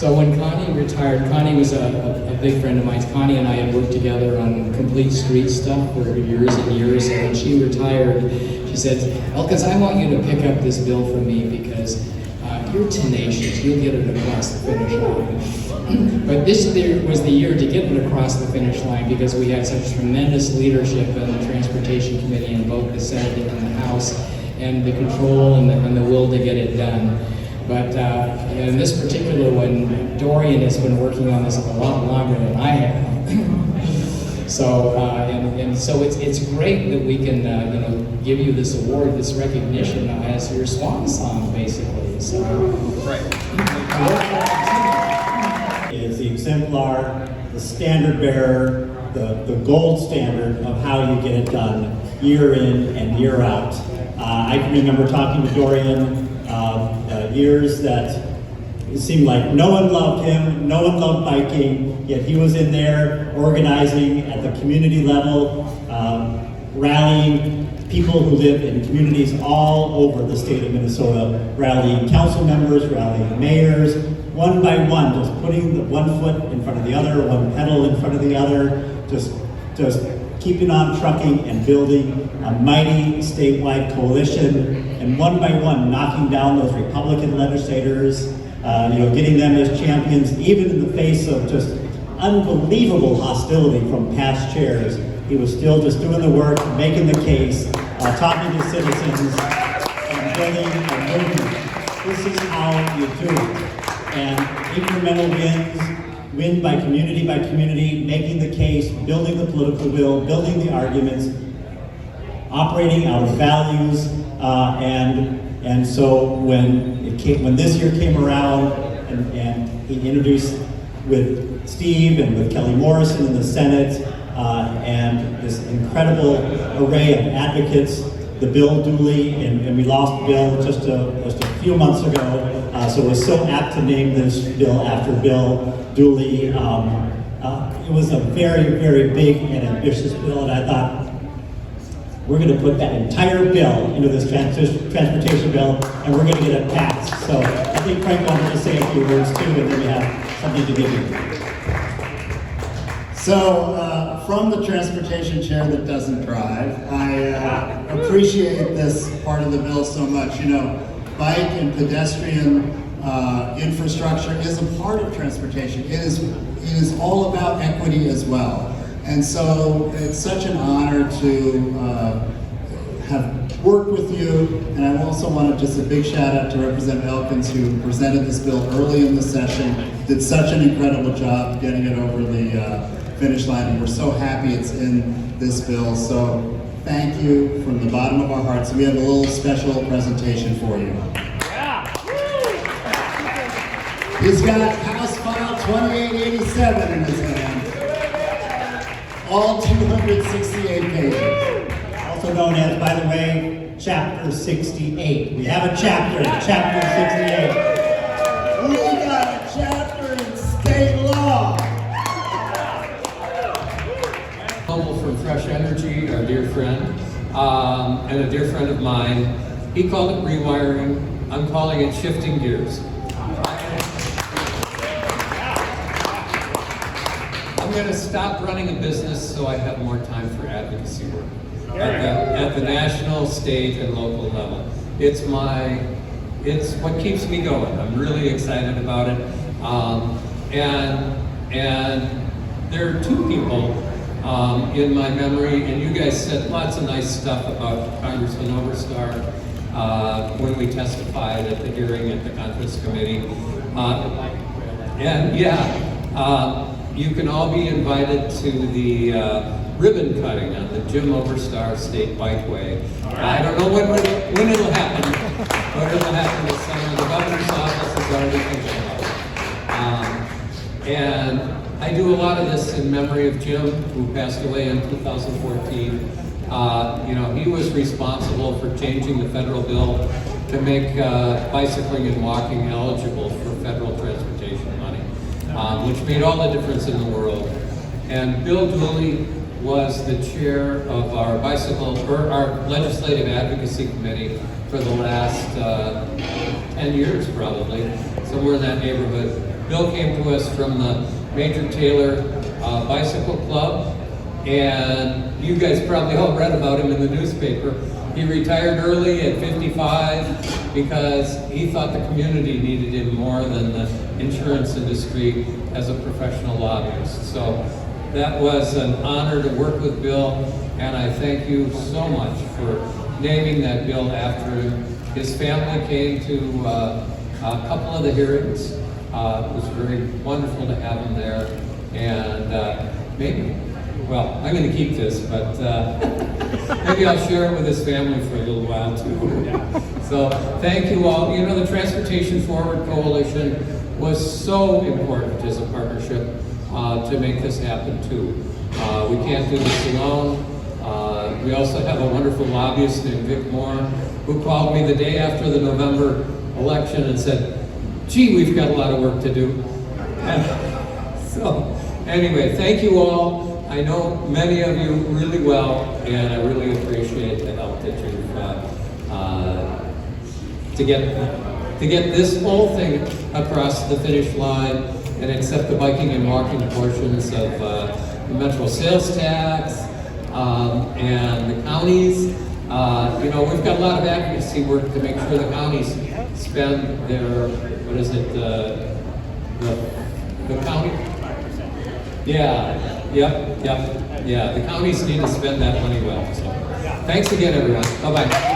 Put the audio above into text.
So when Connie retired, Connie was a big friend of mine. Connie and I had worked together on complete street stuff for years and years, and when she retired, she said, Elkins, I want you to pick up this bill for me because you're tenacious, you'll get it across the finish line. But this year was the year to get it across the finish line because we had such tremendous leadership in the Transportation Committee in both the Senate and the House, and the control and the will to get it done. But in this particular one, Dorian has been working on this a lot longer than I have. So so it's great that we can give you this award, this recognition as your swan song, basically. So right. Is the exemplar, the standard bearer, the gold standard of how you get it done year in and year out. I can remember talking to Dorian years that it seemed like no one loved him, no one loved biking, yet he was in there organizing at the community level, rallying people who live in communities all over the state of Minnesota, rallying council members, rallying mayors, one by one, just putting the one foot in front of the other, one pedal in front of the other, just keeping on trucking and building a mighty statewide coalition, and one by one knocking down those Republican legislators, getting them as champions, even in the face of just unbelievable hostility from past chairs. He was still just doing the work, making the case, talking to citizens, and building a movement. This is how you do it. And incremental wins, win by community, making the case, building the political will, building the arguments, operating out of values, and so when this year came around, and he introduced with Steve and with Kelly Morrison in the Senate, and this incredible array of advocates, the Bill Dooley, and we lost Bill just a few months ago, so we're so apt to name this bill after Bill Dooley. It was a very, very big and ambitious bill, and I thought, we're going to put that entire bill into this transportation bill, and we're going to get it passed. So I think Frank wanted to say a few words too, and then we have something to give you. So, from the transportation chair that doesn't drive, I appreciate this part of the bill so much. Bike and pedestrian infrastructure is a part of transportation. It is all about equity as well. And so it's such an honor to have worked with you. And I also want to just a big shout out to Representative Elkins, who presented this bill early in the session, did such an incredible job getting it over the finish line, and we're so happy it's in this bill. So thank you from the bottom of our hearts. We have a little special presentation for you. He's got House File 2887 in his hand. All 268 pages. Also known as, by the way, Chapter 68. We have a chapter, Chapter 68. We got a chapter in state law. Humble from Fresh Energy, our dear friend, and a dear friend of mine. He called it rewiring. I'm calling it shifting gears. I'm going to stop running a business so I have more time for advocacy work at the national, state, and local level. It's what keeps me going. I'm really excited about it. And there are two people in my memory, and you guys said lots of nice stuff about Congressman Oberstar when we testified at the hearing at the Conference Committee. You can all be invited to the ribbon cutting on the Jim Oberstar State Bikeway. I don't know when it'll happen, but it'll happen this summer. The governor's office is already thinking about it. And I do a lot of this in memory of Jim, who passed away in 2014. He was responsible for changing the federal bill to make bicycling and walking eligible for federal transportation money, which made all the difference in the world. And Bill Dooley was the chair of our our legislative advocacy committee for the last 10 years probably, somewhere in that neighborhood. Bill came to us from the Major Taylor Bicycle Club, and you guys probably all read about him in the newspaper. He retired early at 55 because he thought the community needed him more than the insurance industry as a professional lobbyist. So that was an honor to work with Bill, and I thank you so much for naming that bill after him. His family came to a couple of the hearings. It was very wonderful to have him there, and maybe, well, I'm going to keep this, but maybe I'll share it with his family for a little while too. So thank you all. You know, the Transportation Forward Coalition was so important as a partnership to make this happen too. We can't do this alone. We also have a wonderful lobbyist named Vic Moore who called me the day after the November election and said, gee, we've got a lot of work to do. So anyway, thank you all. I know many of you really well, and I really appreciate the help that you've to get this whole thing across the finish line and accept the biking and walking portions of the metro sales tax and the counties. You know, we've got a lot of advocacy work to make sure the counties spend their, what is it, the county? Yeah, yeah, the counties need to spend that money well. So, thanks again, everyone. Bye-bye.